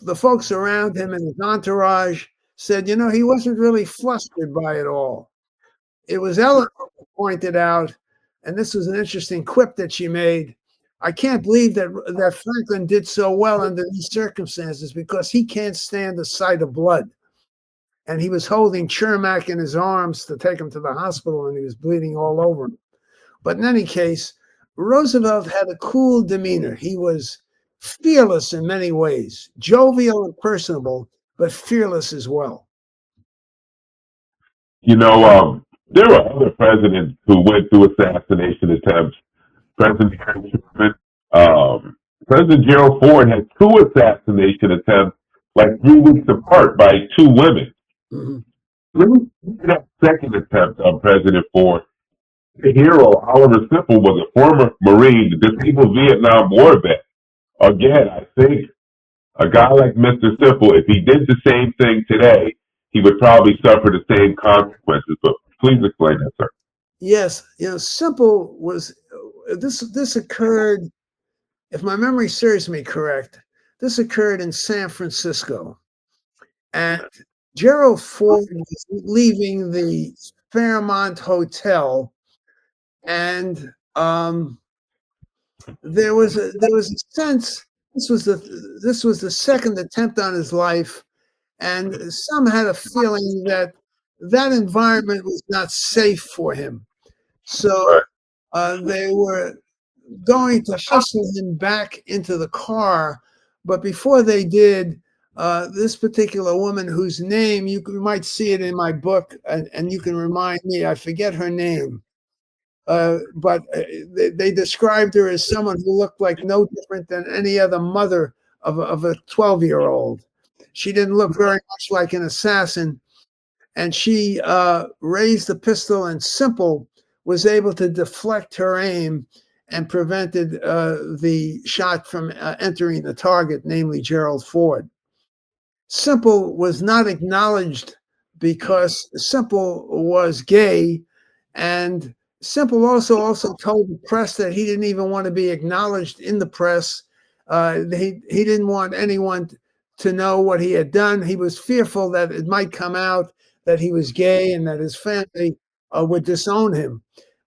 The folks around him and his entourage said, he wasn't really flustered by it all. It was Ellen who pointed out, and this was an interesting quip that she made. I can't believe that Franklin did so well under these circumstances because he can't stand the sight of blood. And he was holding Chermak in his arms to take him to the hospital, and he was bleeding all over him. But in any case, Roosevelt had a cool demeanor. He was fearless in many ways, jovial and personable, but fearless as well. There were other presidents who went through assassination attempts. President Truman, President Gerald Ford had two assassination attempts, like 3 weeks apart, by two women. Mm-hmm. That second attempt on President Ford, the hero, Oliver Simple, was a former Marine, the disabled Vietnam War vet. Again, I think a guy like Mr. Simple, if he did the same thing today, he would probably suffer the same consequences. But please explain that, sir. Yes, Simple was this occurred, if my memory serves me correct, this occurred in San Francisco. And Gerald Ford was leaving the Fairmont Hotel, and there was a sense this was the second attempt on his life, and some had a feeling that environment was not safe for him. So they were going to hustle him back into the car, but before they did, this particular woman, whose name you might see it in my book, and you can remind me, I forget her name, but they described her as someone who looked like no different than any other mother of a 12-year-old. She didn't look very much like an assassin, and she raised the pistol, and Simple was able to deflect her aim and prevented the shot from entering the target, namely Gerald Ford. Simple was not acknowledged because Simple was gay, and Simple also told the press that he didn't even want to be acknowledged in the press. He didn't want anyone to know what he had done. He was fearful that it might come out that he was gay and that his family would disown him.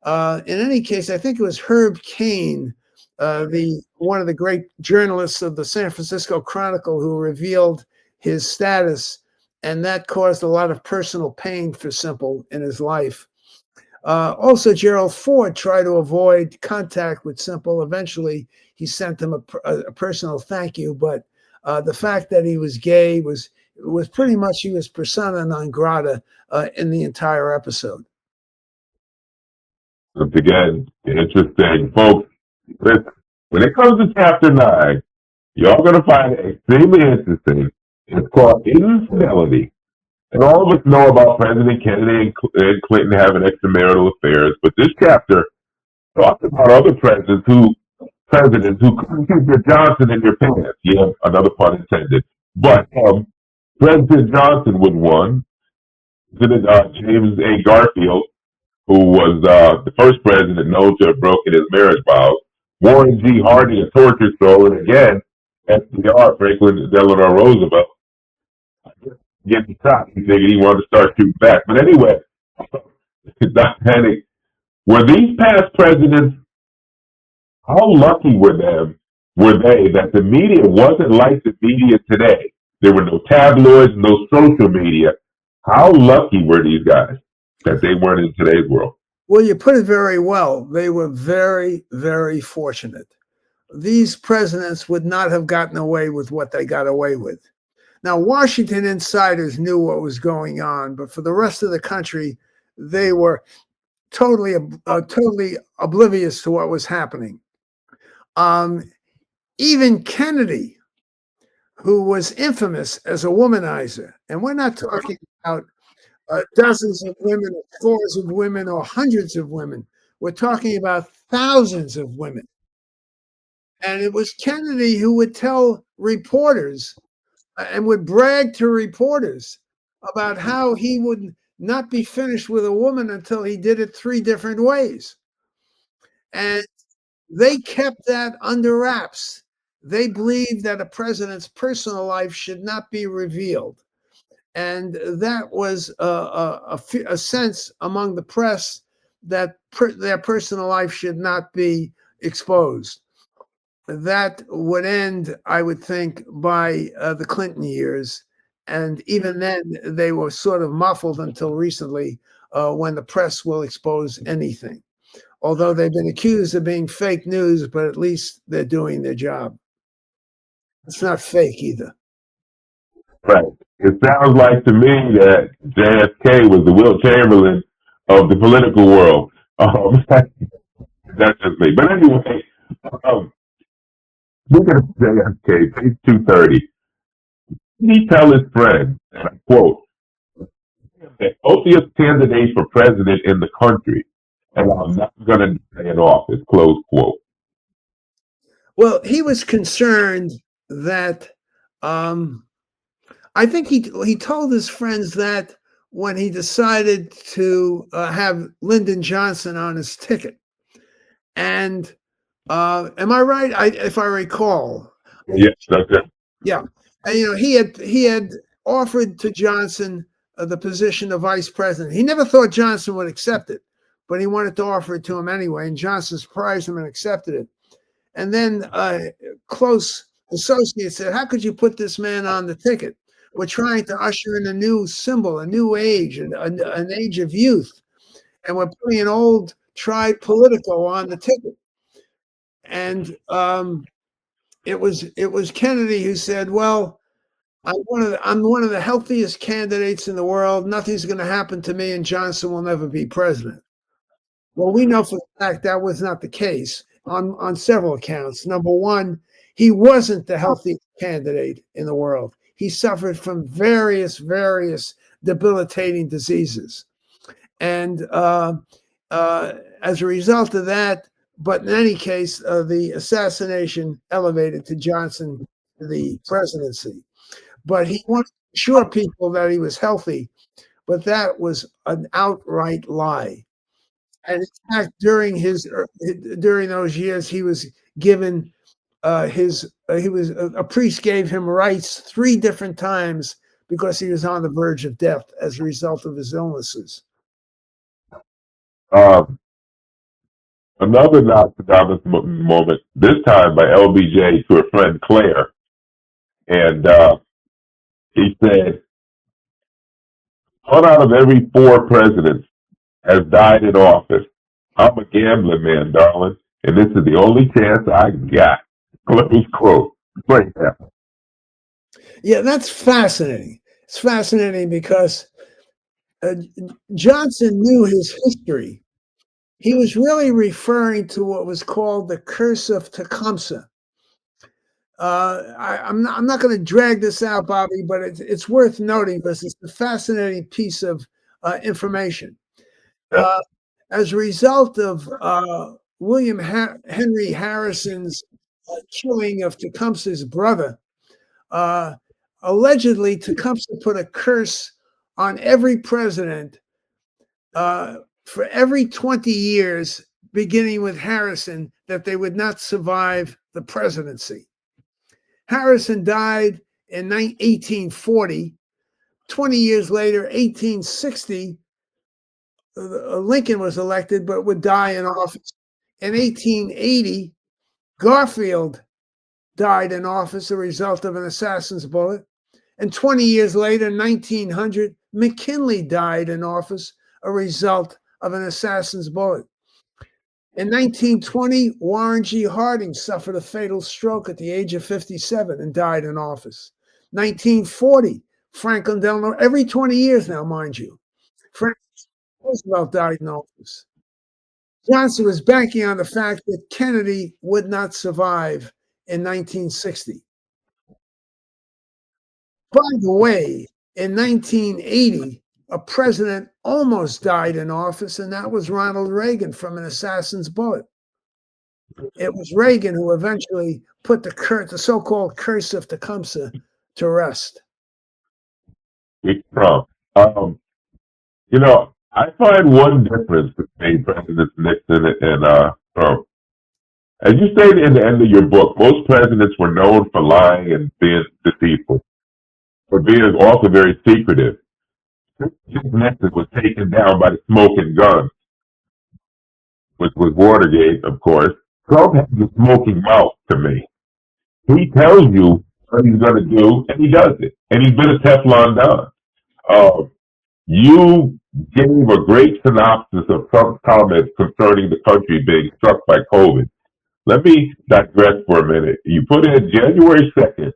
In any case, I think it was Herb Caen, one of the great journalists of the San Francisco Chronicle, who revealed his status, and that caused a lot of personal pain for Simple in his life. Also, Gerald Ford tried to avoid contact with Simple. Eventually, he sent him a personal thank you, but the fact that he was gay was pretty much, he was persona non grata in the entire episode. Once again, interesting. Folks, listen, when it comes to Chapter 9, y'all going to find it extremely interesting. It's called Infidelity. And all of us know about President Kennedy and Clinton having extramarital affairs, but this chapter talks about other presidents who couldn't keep your Johnson in your pants. Yeah, another pun intended. But President Johnson was one. President James A. Garfield, who was the first president known to have broken his marriage vows. Warren G. Harding, a torture troll, and again, FDR, Franklin Delano Roosevelt, getting shot. He figured he wanted to start shooting back. But anyway, Dr. Henig, were these past presidents, how lucky were they that the media wasn't like the media today? There were no tabloids, no social media. How lucky were these guys that they weren't in today's world? Well, you put it very well. They were very, very fortunate. These presidents would not have gotten away with what they got away with. Now, Washington insiders knew what was going on, but for the rest of the country, they were totally oblivious to what was happening. Even Kennedy, who was infamous as a womanizer, and we're not talking about dozens of women, or scores of women, or hundreds of women. We're talking about thousands of women. And it was Kennedy who would tell reporters and would brag to reporters about how he would not be finished with a woman until he did it 3 different ways. And they kept that under wraps. They believed that a president's personal life should not be revealed. And that was a sense among the press that their personal life should not be exposed. That would end, I would think, by the Clinton years. And even then, they were sort of muffled until recently when the press will expose anything. Although they've been accused of being fake news, but at least they're doing their job. It's not fake either. Right. It sounds like to me that JFK was the Will Chamberlain of the political world. That's just me. But anyway, look at JFK, page 230. He tell his friend, and I quote, the healthiest candidate for president in the country, and I'm not going to stay in office, close quote. Well, he was concerned that I think he told his friends that when he decided to have Lyndon Johnson on his ticket. And am I right? If I recall. Yes, that's it. Yeah, and he had offered to Johnson the position of vice president. He never thought Johnson would accept it, but he wanted to offer it to him anyway, and Johnson surprised him and accepted it. And then close associates said, "How could you put this man on the ticket? We're trying to usher in a new symbol, a new age, an age of youth, and we're putting an old tried Politico on the ticket." And it was Kennedy who said, "Well, I'm one of the healthiest candidates in the world. Nothing's going to happen to me, and Johnson will never be president." Well, we know for a fact that was not the case on several accounts. Number one, he wasn't the healthiest candidate in the world. He suffered from various debilitating diseases. And as a result of that, but in any case, the assassination elevated to Johnson the presidency. But he wanted to assure people that he was healthy, but that was an outright lie. And in fact, during those years, he was given a priest gave him rites 3 different times because he was on the verge of death as a result of his illnesses. Another Nostradamus moment, this time by LBJ to a friend Claire, and he said, "One out of every 4 presidents has died in office. I'm a gambling man, darling, and this is the only chance I got." Close quote. Right now. Yeah, that's fascinating. It's fascinating because Johnson knew his history. He was really referring to what was called the curse of Tecumseh. I'm not going to drag this out, Bobby, but it's worth noting because it's a fascinating piece of information. As a result of William Henry Harrison's killing of Tecumseh's brother, allegedly Tecumseh put a curse on every president for every 20 years, beginning with Harrison, that they would not survive the presidency. Harrison died in 1840. 20 years later, 1860, Lincoln was elected, but would die in office. In 1880, Garfield died in office as a result of an assassin's bullet. And 20 years later, 1900, McKinley died in office a result of an assassin's bullet. In 1920, Warren G. Harding suffered a fatal stroke at the age of 57 and died in office. 1940, Franklin Delano, every 20 years now, mind you, Franklin Roosevelt died in office. Johnson was banking on the fact that Kennedy would not survive in 1960. By the way, in 1980, a president almost died in office, and that was Ronald Reagan from an assassin's bullet. it was Reagan who eventually put the so-called curse of Tecumseh to rest. Trump. I find one difference between Presidents Nixon and Trump. As you say in the end of your book, most presidents were known for lying and being deceitful, but being also very secretive. Nixon was taken down by the smoking gun, which was Watergate, of course. Trump has the smoking mouth to me. He tells you what he's going to do, and he does it. And he's been a Teflon Don. You gave a great synopsis of Trump's comments concerning the country being struck by COVID. Let me digress for a minute. You put in January 2nd,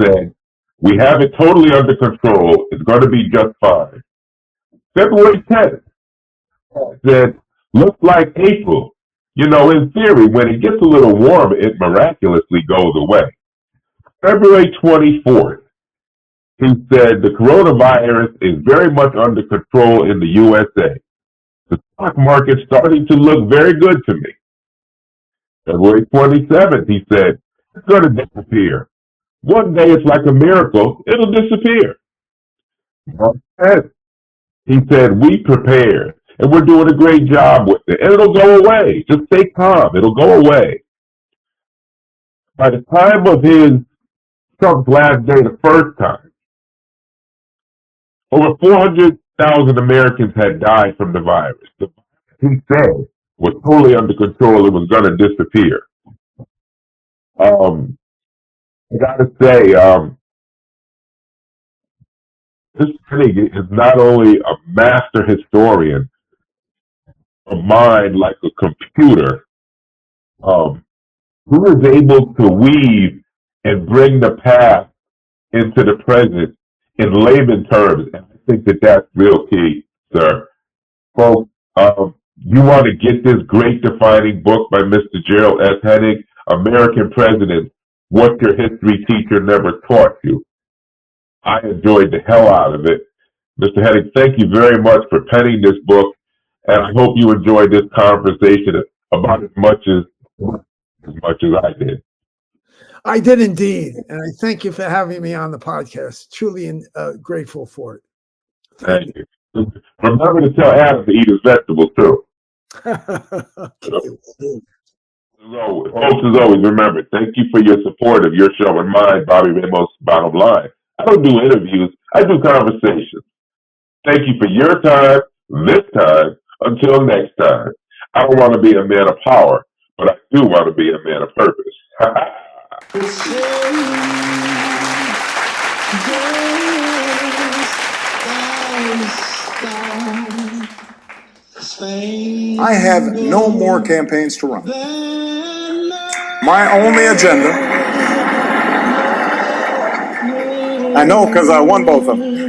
said, we have it totally under control. It's going to be just fine. February 10th, said, looks like April. In theory, when it gets a little warmer, it miraculously goes away. February 24th, he said the coronavirus is very much under control in the USA. The stock market's starting to look very good to me. February 27th, he said, it's going to disappear. One day it's like a miracle, it'll disappear. March 10th, he said, we prepared, and we're doing a great job with it, and it'll go away. Just stay calm, it'll go away. By the time of Trump's last day the first time, over 400,000 Americans had died from the virus. The virus, he said, was totally under control. It was going to disappear. I got to say, this Henig is not only a master historian, a mind like a computer, who is able to weave and bring the past into the present in layman terms. And I think that that's real key, sir. Folks, you want to get this great defining book by Mr. Gerald S. Henig, American Presidents, What Your History Teacher Never Taught You. I enjoyed the hell out of it. Mr. Henig, thank you very much for penning this book, and I hope you enjoyed this conversation about as much as I did. I did indeed, and I thank you for having me on the podcast. Truly grateful for it. Thank you. Remember to tell Adam to eat his vegetables too. Folks, as always, remember, thank you for your support of your show and mine, Bobby Ramos Bottom Line. I don't do interviews, I do conversations. Thank you for your time, this time. Until next time. I don't want to be a man of power, but I do want to be a man of purpose. I have no more campaigns to run. My only agenda, I know because I won both of them.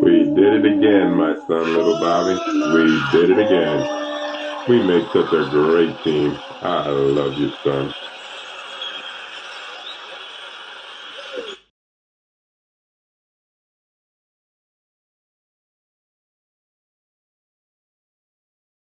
We did it again, my son, little Bobby. We did it again. We make such a great team. I love you, son.